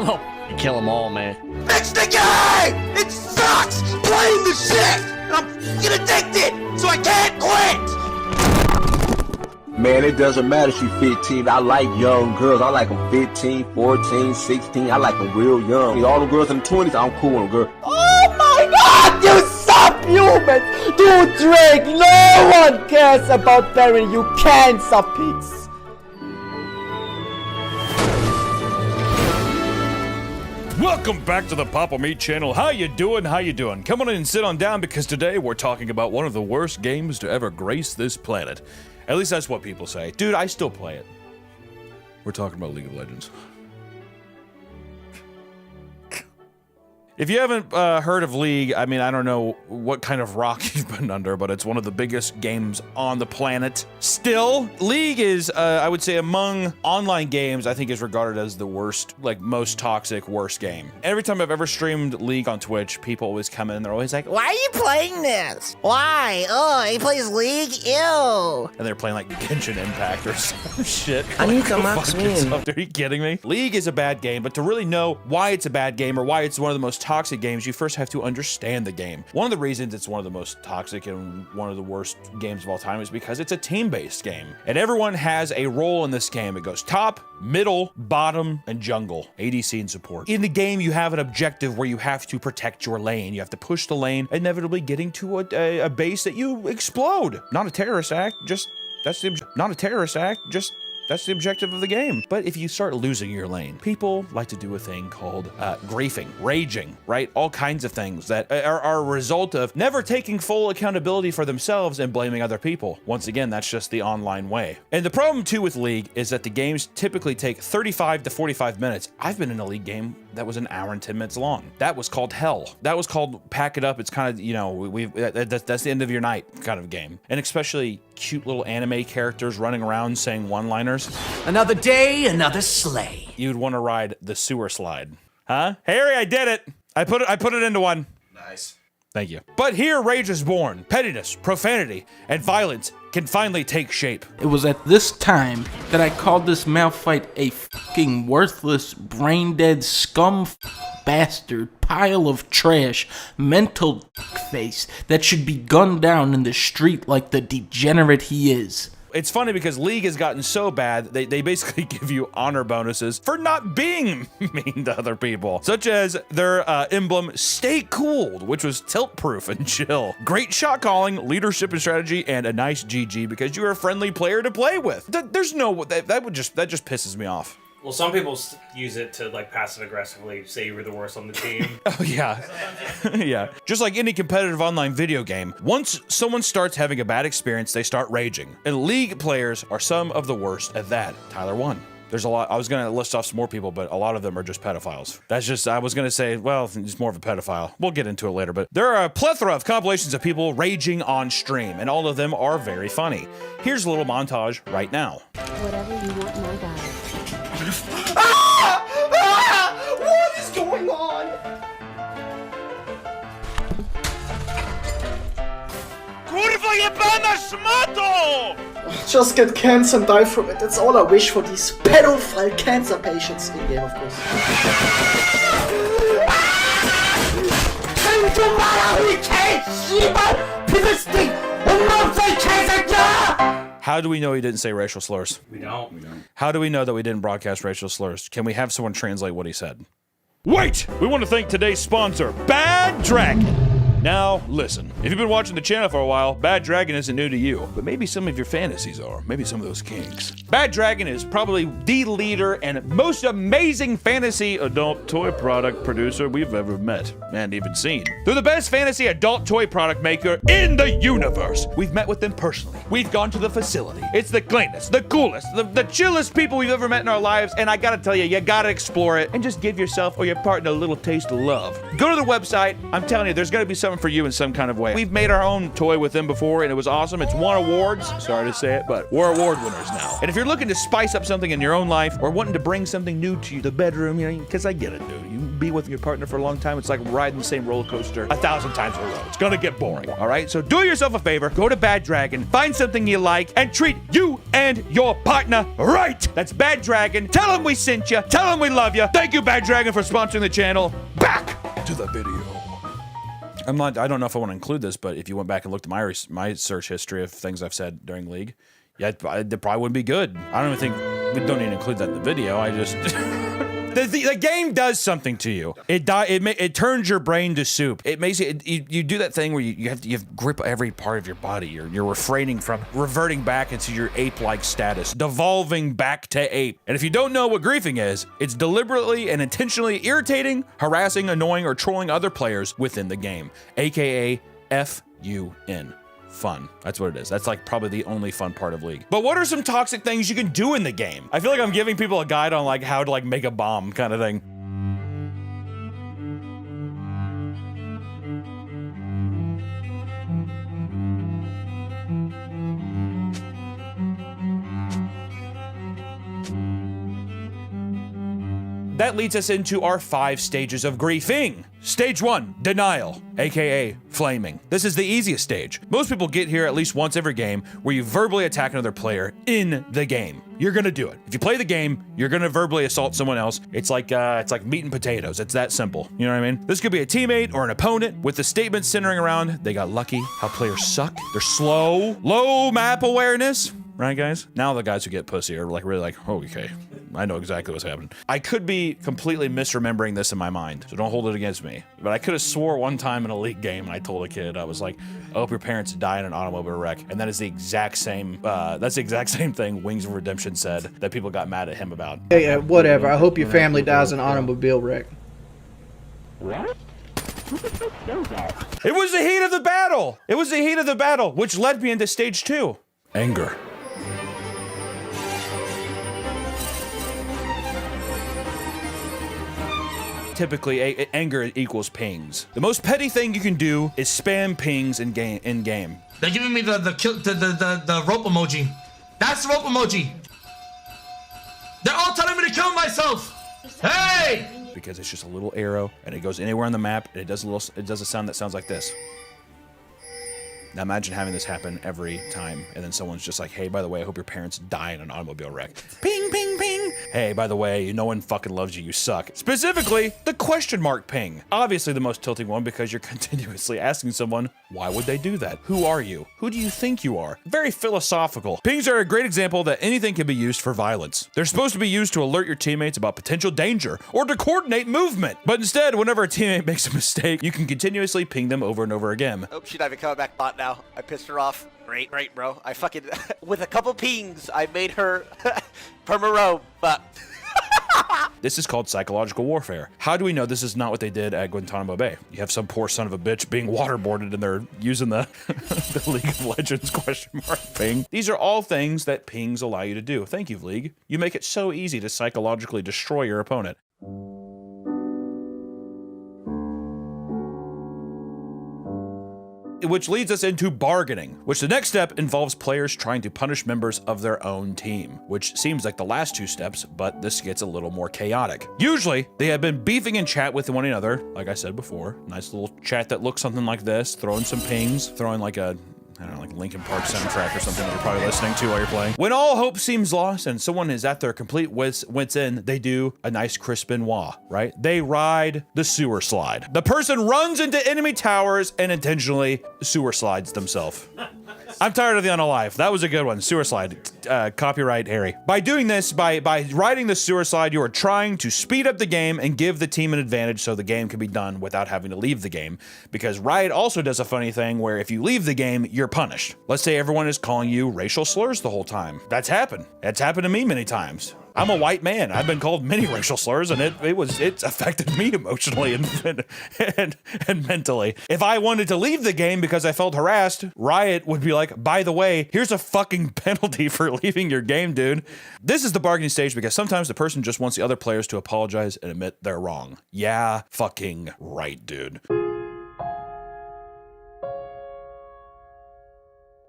Hello. You kill them all, man. Fix the game! It sucks playing the shit! And I'm fucking addicted, so I can't quit! Man, it doesn't matter if she's 15. I like young girls. I like them 15, 14, 16. I like them real young. All the girls in the 20s, I'm cool with them, girl. Oh my god, you subhuman! You Drake, no one cares about burying you cancer pigs! Welcome back to the Papa Meat channel. How you doing? How you doing? Come on in and sit on down because today we're talking about one of the worst games to ever grace this planet. At least that's what people say. Dude, I still play it. We're talking about League of Legends. If you haven't heard of League, I mean, I don't know what kind of rock you've been under, but it's one of the biggest games on the planet. Still, League is, I would say, among online games, I think is regarded as the worst, like, most toxic, worst game. Every time I've ever streamed League on Twitch, people always come in and they're always like, why are you playing this? Why? Oh, he plays League? Ew. and they're playing, like, Genshin Impact or some shit. I need Like, to go max fuck win. yourself. Are you kidding me? League is a bad game, but to really know why it's a bad game or why it's one of the most toxic games, you first have to understand the game. One of the reasons it's one of the most toxic and one of the worst games of all time is because it's a team-based game. And everyone has a role in this game. It goes top, middle, bottom, and jungle. ADC and support. In the game, you have an objective where you have to protect your lane. You have to push the lane, inevitably getting to a base that you explode. Not a terrorist act, just that's the not a terrorist act, just that's the objective of the game. But if you start losing your lane, people like to do a thing called griefing, raging, right? All kinds of things that are a result of never taking full accountability for themselves and blaming other people. Once again, that's just the online way. And the problem too with League is that the games typically take 35 to 45 minutes. I've been in a League game that was an hour and 10 minutes long. That was called hell. That was called pack it up. It's kind of, you know, that's the end of your night kind of game. And especially cute little anime characters running around saying one-liners. Another day, another sleigh. You'd want to ride the sewer slide. Huh? Harry, I did it. I put it into one. Nice. Thank you. But here rage is born. Pettiness, profanity, and violence can finally take shape. It was at this time that I called this Malphite a fucking worthless, brain-dead bastard pile of trash, mental face that should be gunned down in the street like the degenerate he is. It's funny because League has gotten so bad, they basically give you honor bonuses for not being mean to other people, such as their emblem, Stay Cooled, which was tilt-proof and chill. Great shot calling, leadership and strategy, and a nice GG because you're a friendly player to play with. There's no, that just pisses me off. Well, some people use it to, like, passive-aggressively say you were the worst on the team. Oh, yeah. Yeah. Just like any competitive online video game, once someone starts having a bad experience, they start raging. And League players are some of the worst at that. Tyler won. There's a lot. I was going to list off some more people, but a lot of them are just pedophiles. That's just, I was going to say, well, he's more of a pedophile. We'll get into it later, but there are a plethora of compilations of people raging on stream, and all of them are very funny. Here's a little montage right now. Whatever you want, my guy. What is going on? Just get cancer and die from it. That's all I wish for these pedophile cancer patients in game, of course. How do we know he didn't say racial slurs? We don't. How do we know that we didn't broadcast racial slurs? Can we have someone translate what he said? Wait! We want to thank today's sponsor, Bad Dragon. Now, listen, if you've been watching the channel for a while, Bad Dragon isn't new to you, but maybe some of your fantasies are, maybe some of those kinks. Bad Dragon is probably the leader and most amazing fantasy adult toy product producer we've ever met and even seen. They're the best fantasy adult toy product maker in the universe. We've met with them personally. We've gone to the facility. It's the cleanest, the coolest, the chillest people we've ever met in our lives, and I gotta tell you, you gotta explore it and just give yourself or your partner a little taste of love. Go to the website. I'm telling you, there's gonna be something for you in some kind of way. We've made our own toy with them before, and it was awesome. It's won awards. Sorry to say it, but we're award winners now. And if you're looking to spice up something in your own life or wanting to bring something new to the bedroom, you know, because I get it, dude. You be with your partner for a long time, it's like riding the same roller coaster 1,000 times in a row. It's gonna get boring, all right? So do yourself a favor, go to Bad Dragon, find something you like, and treat you and your partner right. That's Bad Dragon. Tell them we sent you. Tell them we love you. Thank you, Bad Dragon, for sponsoring the channel. Back to the video. I don't know if I want to include this, but if you went back and looked at my search history of things I've said during League, yeah, it probably wouldn't be good. I don't even think we don't need to include that in the video. I just the game does something to you. It turns your brain to soup. It makes you do that thing where you have to grip every part of your body. You're refraining from reverting back into your ape-like status, devolving back to ape. And if you don't know what griefing is, it's deliberately and intentionally irritating, harassing, annoying, or trolling other players within the game, aka FUN. Fun. That's what it is. That's like probably the only fun part of League. But what are some toxic things you can do in the game? I feel like I'm giving people a guide on like how to like make a bomb kind of thing. That leads us into our 5 stages of griefing. Stage 1, denial, aka flaming. This is the easiest stage. Most people get here at least once every game where you verbally attack another player in the game. You're gonna do it. If you play the game, you're gonna verbally assault someone else. It's like meat and potatoes. It's that simple. You know what I mean? This could be a teammate or an opponent with the statement centering around they got lucky, how players suck, they're slow, low map awareness. Right, guys? Now the guys who get pussy are like really like, oh, okay, I know exactly what's happening. I could be completely misremembering this in my mind, so don't hold it against me. But I could have swore one time in a League game, and I told a kid, I was like, I hope your parents die in an automobile wreck. And that is the exact same, that's the exact same thing Wings of Redemption said that people got mad at him about. Yeah, whatever. I hope your family dies in an automobile wreck. What? It was the heat of the battle! It was the heat of the battle, which led me into stage 2. Anger. Typically, anger equals pings. The most petty thing you can do is spam pings in game. They're giving me the rope emoji. That's the rope emoji. They're all telling me to kill myself. Hey! Because it's just a little arrow and it goes anywhere on the map and it does a sound that sounds like this. Now imagine having this happen every time, and then someone's just like, hey, by the way, I hope your parents die in an automobile wreck. Ping, ping, ping. Hey, by the way, no one fucking loves you, you suck. Specifically, the question mark ping. Obviously the most tilting one because you're continuously asking someone, why would they do that? Who are you? Who do you think you are? Very philosophical. Pings are a great example that anything can be used for violence. They're supposed to be used to alert your teammates about potential danger or to coordinate movement. But instead, whenever a teammate makes a mistake, you can continuously ping them over and over again. Oh, she's not even coming back bot now. I pissed her off. Great, bro. I fucking, with a couple pings, I made her perma-roam, but... This is called psychological warfare. How do we know this is not what they did at Guantanamo Bay? You have some poor son of a bitch being waterboarded and they're using the, the League of Legends question mark ping. These are all things that pings allow you to do. Thank you, League. You make it so easy to psychologically destroy your opponent. Which leads us into bargaining, which the next step involves players trying to punish members of their own team, which seems like the last 2 steps, but this gets a little more chaotic. Usually, they have been beefing in chat with one another, like I said before, nice little chat that looks something like this, throwing some pings, throwing like a, I don't know, like Linkin Park soundtrack or something that you're probably listening to while you're playing. When all hope seems lost and someone is at their complete wits end, they do a nice Chris Benoit, right? They ride the sewer slide. The person runs into enemy towers and intentionally sewer slides themselves. I'm tired of the unalive. That was a good one. Sewer slide. Copyright Harry. By doing this, by riding the sewer slide, you are trying to speed up the game and give the team an advantage so the game can be done without having to leave the game. Because Riot also does a funny thing where if you leave the game, you're punished. Let's say everyone is calling you racial slurs the whole time. That's happened. It's happened to me many times. I'm a white man. I've been called many racial slurs, and it affected me emotionally and mentally. If I wanted to leave the game because I felt harassed, Riot would be like, by the way, here's a fucking penalty for leaving your game, dude. This is the bargaining stage because sometimes the person just wants the other players to apologize and admit they're wrong. Yeah, fucking right, dude.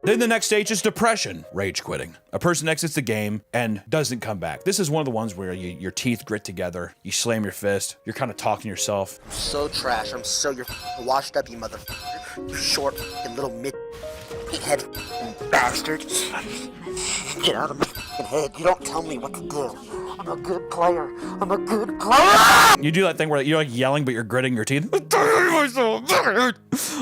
Then the next stage is depression, rage quitting. A person exits the game and doesn't come back. This is one of the ones where your teeth grit together, you slam your fist, you're kind of talking to yourself. So trash. I'm so you're washed up, you motherfucker. You short little head bastard. Get out of my head. You don't tell me what to do. I'm a good player. I'm a good player. You do that thing where you're like yelling, but you're gritting your teeth. I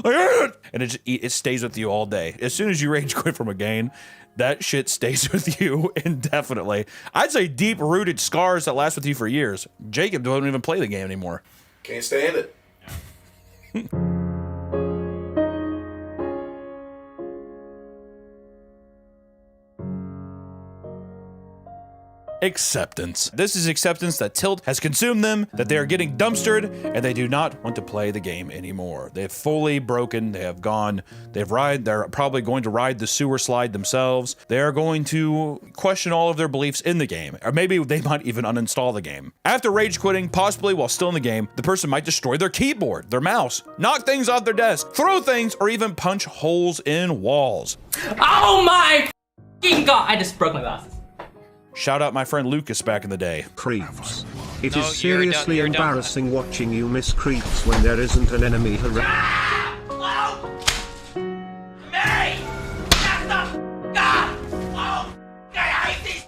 hate it. And it stays with you all day. As soon as you rage quit from a game, that shit stays with you indefinitely. I'd say deep-rooted scars that last with you for years. Jacob don't even play the game anymore. Can't stand it. Acceptance. This is acceptance that Tilt has consumed them, that they are getting dumpstered, and they do not want to play the game anymore. They've fully broken, they're probably going to ride the sewer slide themselves. They are going to question all of their beliefs in the game, or maybe they might even uninstall the game. After rage quitting, possibly while still in the game, the person might destroy their keyboard, their mouse, knock things off their desk, throw things, or even punch holes in walls. Oh my f***ing god! I just broke my glasses. Shout out my friend Lucas back in the day. Creeps. It is seriously embarrassing watching you miss creeps when there isn't an enemy around. Mary! Shut the God! Oh, I hate this!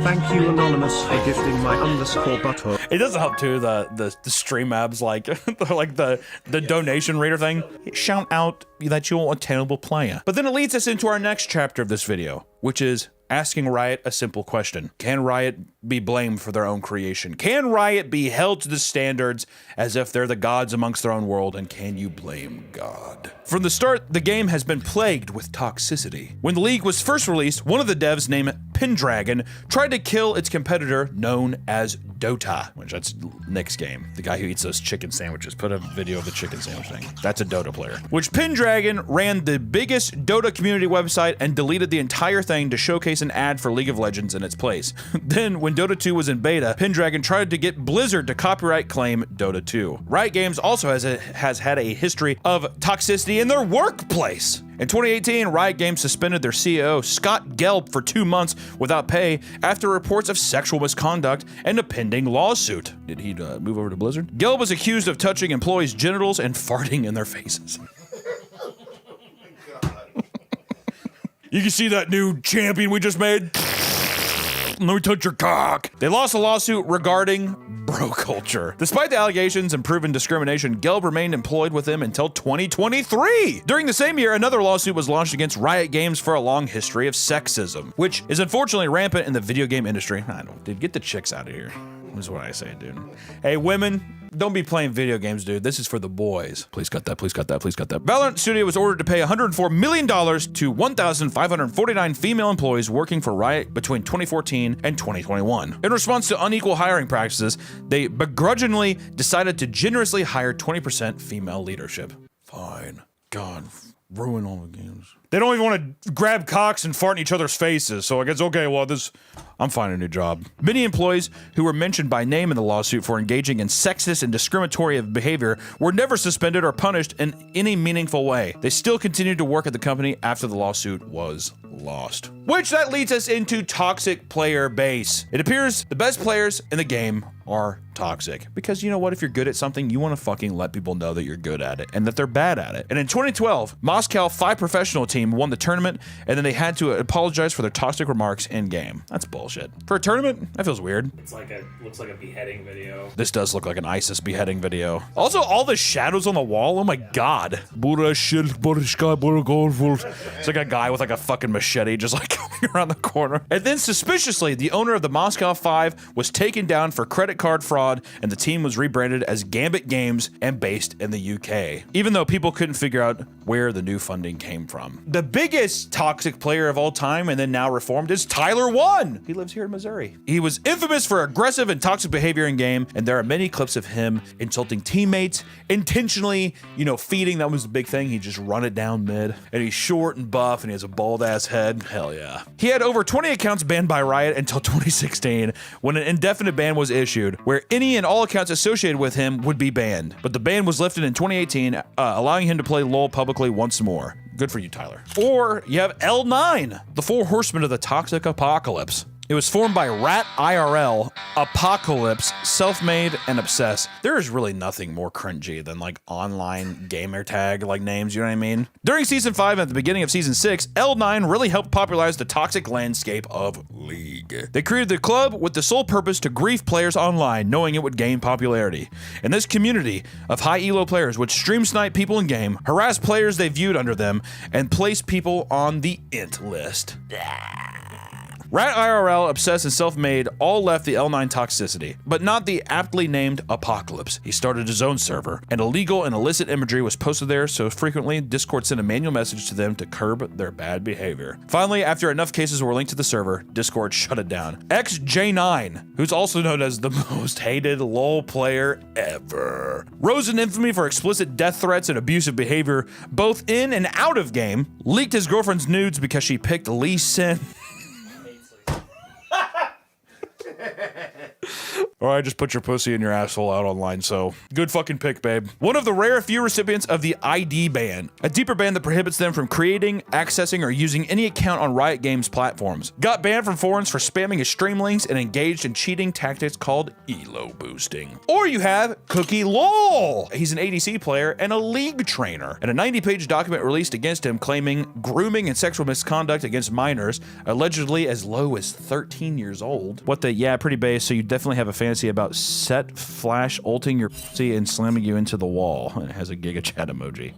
Thank you, Anonymous, for gifting my _ butthole. It doesn't help too, the stream abs, like the donation reader thing. Shout out that you're a terrible player. But then it leads us into our next chapter of this video, which is asking Riot a simple question. Can Riot be blamed for their own creation? Can Riot be held to the standards as if they're the gods amongst their own world, and can you blame God? From the start, the game has been plagued with toxicity. When the League was first released, one of the devs named Pendragon tried to kill its competitor known as Dota, which that's Nick's game, the guy who eats those chicken sandwiches. Put a video of the chicken sandwich thing. That's a Dota player. Which Pendragon ran the biggest Dota community website and deleted the entire thing to showcase an ad for League of Legends in its place. Then, when Dota 2 was in beta, Pendragon tried to get Blizzard to copyright claim Dota 2. Riot Games also has had a history of toxicity in their workplace. In 2018, Riot Games suspended their CEO, Scott Gelb, for 2 months without pay after reports of sexual misconduct and a pending lawsuit. Did he move over to Blizzard? Gelb was accused of touching employees' genitals and farting in their faces. You can see that new champion we just made? Let me touch your cock. They lost a lawsuit regarding bro culture. Despite the allegations and proven discrimination, Gelb remained employed with them until 2023. During the same year, another lawsuit was launched against Riot Games for a long history of sexism, which is unfortunately rampant in the video game industry. Dude, get the chicks out of here. Is what I say, dude. Hey, women, don't be playing video games, dude. This is for the boys. Please cut that, please cut that, please cut that. Valorant Studio was ordered to pay $104 million to 1,549 female employees working for Riot between 2014 and 2021. In response to unequal hiring practices, they begrudgingly decided to generously hire 20% female leadership. Fine. God, ruin all the games. They don't even want to grab cocks and fart in each other's faces, so I guess, okay, well, I'm finding a new job. Many employees who were mentioned by name in the lawsuit for engaging in sexist and discriminatory behavior were never suspended or punished in any meaningful way. They still continued to work at the company after the lawsuit was lost. Which that leads us into toxic player base. It appears the best players in the game are toxic. Because you know what? If you're good at something, you want to fucking let people know that you're good at it and that they're bad at it. And in 2012, Moscow 5 professional team won the tournament, and then they had to apologize for their toxic remarks in game. That's bullshit. For a tournament, that feels weird. It's like looks like a beheading video. This does look like an ISIS beheading video. Also, all the shadows on the wall, oh my god. It's like a guy with like a fucking machete just like coming around the corner. And then suspiciously, the owner of the Moscow 5 was taken down for credit card fraud, and the team was rebranded as Gambit Games and based in the UK, even though people couldn't figure out where the new funding came from. The biggest toxic player of all time and then now reformed is Tyler One. He lives here in Missouri. He was infamous for aggressive and toxic behavior in game, and there are many clips of him insulting teammates, intentionally, feeding. That was the big thing. He just run it down mid, and he's short and buff, and he has a bald ass head. Hell yeah. He had over 20 accounts banned by Riot until 2016, when an indefinite ban was issued, where any and all accounts associated with him would be banned. But the ban was lifted in 2018, allowing him to play LoL publicly once more. Good for you, Tyler. Or you have L9, the 4 horsemen of the toxic apocalypse. It was formed by Rat IRL, Apocalypse, Self-Made, and Obsess. There is really nothing more cringy than like online gamer tag like names, you know what I mean? During season 5 and at the beginning of season 6, L9 really helped popularize the toxic landscape of League. They created the club with the sole purpose to grief players online, knowing it would gain popularity. And this community of high elo players would stream snipe people in game, harass players they viewed under them, and place people on the int list. Rat IRL, Obsessed, and Self-Made all left the L9 toxicity, but not the aptly named Apocalypse. He started his own server, and illegal and illicit imagery was posted there, so frequently Discord sent a manual message to them to curb their bad behavior. Finally, after enough cases were linked to the server, Discord shut it down. XJ9, who's also known as the most hated LoL player ever, rose in infamy for explicit death threats and abusive behavior, both in and out of game, leaked his girlfriend's nudes because she picked Lee Sin. Or I just put your pussy in your asshole out online, so good fucking pick, babe. One of the rare few recipients of the ID ban, a deeper ban that prohibits them from creating, accessing, or using any account on Riot Games platforms. Got banned from forums for spamming his stream links and engaged in cheating tactics called elo boosting. Or you have Cookie LOL. He's an ADC player and a League trainer, and a 90-page document released against him claiming grooming and sexual misconduct against minors, allegedly as low as 13 years old. What the, yeah, pretty base, so you definitely have a fantasy about set flash ulting your pussy and slamming you into the wall. And it has a Giga Chat emoji.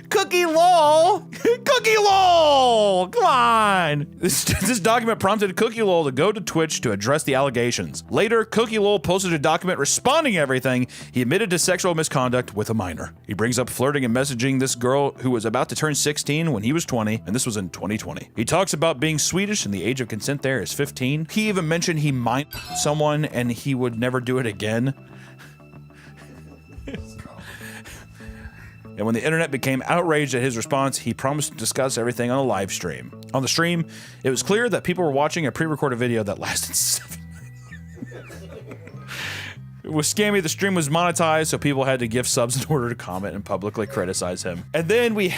Cookie LOL! Cookie LOL! Come on! This document prompted Cookie LOL to go to Twitch to address the allegations. Later, Cookie LOL posted a document responding to everything. He admitted to sexual misconduct with a minor. He brings up flirting and messaging this girl who was about to turn 16 when he was 20, and this was in 2020. He talks about being Swedish and the age of consent there is 15. He even mentioned he might someone and he would never do it again. And when the internet became outraged at his response, he promised to discuss everything on a live stream. On the stream, it was clear that people were watching a pre-recorded video that lasted 7 minutes. It was scammy. The stream was monetized, so people had to gift subs in order to comment and publicly criticize him. And then we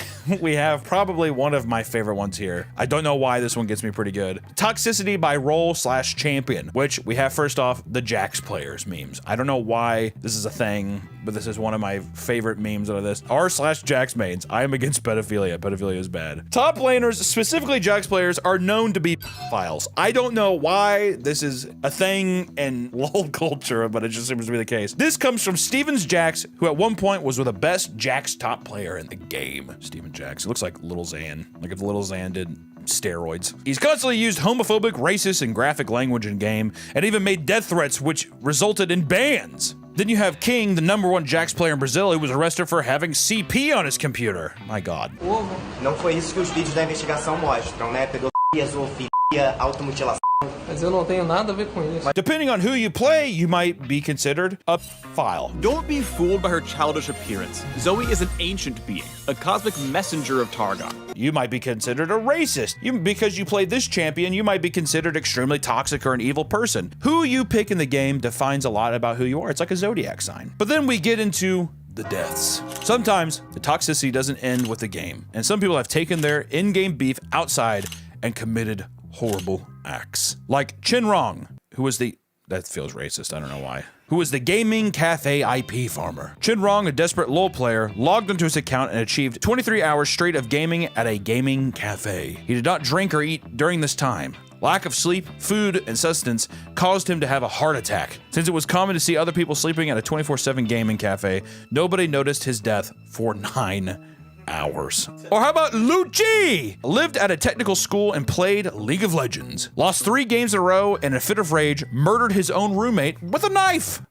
have probably one of my favorite ones here. I don't know why this one gets me pretty good. Toxicity by role/champion, which we have first off the Jax players memes. I don't know why this is a thing, but this is one of my favorite memes out of this. R/Jax mains. I am against pedophilia. Pedophilia is bad. Top laners, specifically Jax players, are known to be pedophiles. I don't know why this is a thing in LoL culture, but it just seems to be the case. This comes from Stevens Jax, who at one point was the best Jax top player in the game. Steven Jax. It looks like Little Xan. Like if Little Xan did steroids. He's constantly used homophobic, racist, and graphic language in game, and even made death threats which resulted in bans. Then you have King, the #1 Jax player in Brazil, who was arrested for having CP on his computer. My God. Não foi isso que os vídeos da investigação mostram, né? Pedofilia, zoofilia, automutilação. Mas eu não tenho nada a ver com isso. Depending on who you play, you might be considered a file. Don't be fooled by her childish appearance. Zoe is an ancient being, a cosmic messenger of Targon. You might be considered a racist. Because you played this champion, you might be considered extremely toxic or an evil person. Who you pick in the game defines a lot about who you are. It's like a zodiac sign. But then we get into the deaths. Sometimes the toxicity doesn't end with the game, and some people have taken their in-game beef outside and committed horrible acts. Like Chinrong, who was the... That feels racist, I don't know why. Who was the gaming cafe IP farmer. Chinrong, a desperate LoL player, logged into his account and achieved 23 hours straight of gaming at a gaming cafe. He did not drink or eat during this time. Lack of sleep, food, and sustenance caused him to have a heart attack. Since it was common to see other people sleeping at a 24/7 gaming cafe, nobody noticed his death for 9 hours. Or how about Lucci? Lived at a technical school and played League of Legends. Lost 3 games in a row and in a fit of rage, murdered his own roommate with a knife.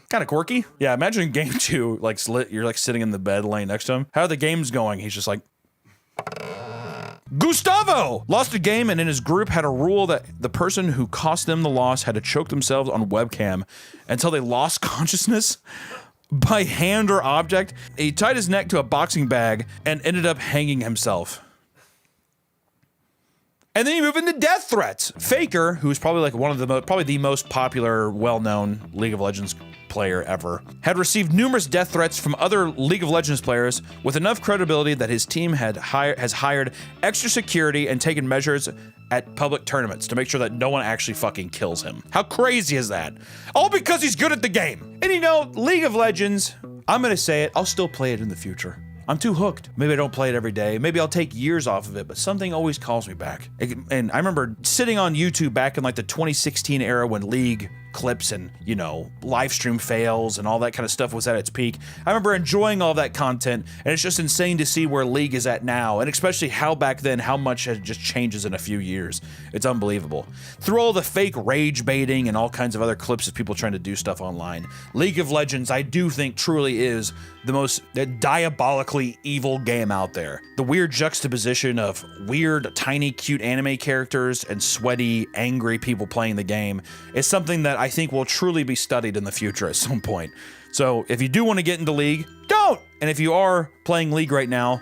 Kind of quirky. Yeah, imagine in game 2, like you're like sitting in the bed laying next to him. How are the games going? He's just like, Gustavo lost a game and in his group had a rule that the person who cost them the loss had to choke themselves on webcam until they lost consciousness by hand or object. He tied his neck to a boxing bag and ended up hanging himself. And then you move into death threats. Faker, who's probably like one of the probably the most popular, well-known League of Legends player ever, had received numerous death threats from other League of Legends players with enough credibility that his team has hired extra security and taken measures at public tournaments to make sure that no one actually fucking kills him. How crazy is that? All because he's good at the game. And you know, League of Legends, I'm gonna say it, I'll still play it in the future. I'm too hooked. Maybe I don't play it every day. Maybe I'll take years off of it, but something always calls me back. And I remember sitting on YouTube back in like the 2016 era when League clips and, you know, live stream fails and all that kind of stuff was at its peak. I remember enjoying all that content, and it's just insane to see where League is at now, and especially how back then, how much it just changes in a few years. It's unbelievable. Through all the fake rage baiting and all kinds of other clips of people trying to do stuff online, League of Legends, I do think, truly is the most diabolically evil game out there. The weird juxtaposition of weird, tiny, cute anime characters and sweaty, angry people playing the game is something that I think will truly be studied in the future at some point. So if you do want to get into League, don't! And if you are playing League right now,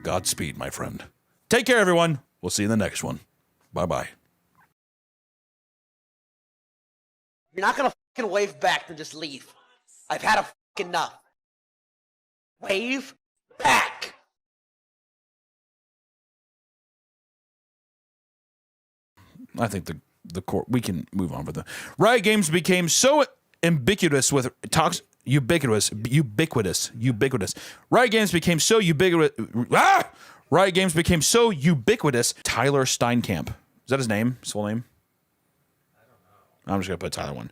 Godspeed, my friend. Take care, everyone. We'll see you in the next one. Bye-bye. You're not gonna fucking wave back and just leave. I've had enough. Wave back! I think the court, we can move on for the Riot Games became so ubiquitous with ubiquitous. Riot Games became so ubiquitous. Riot Games became so ubiquitous. Tyler Steinkamp. Is that his name? His full name? I don't know. I'm just gonna put Tyler one.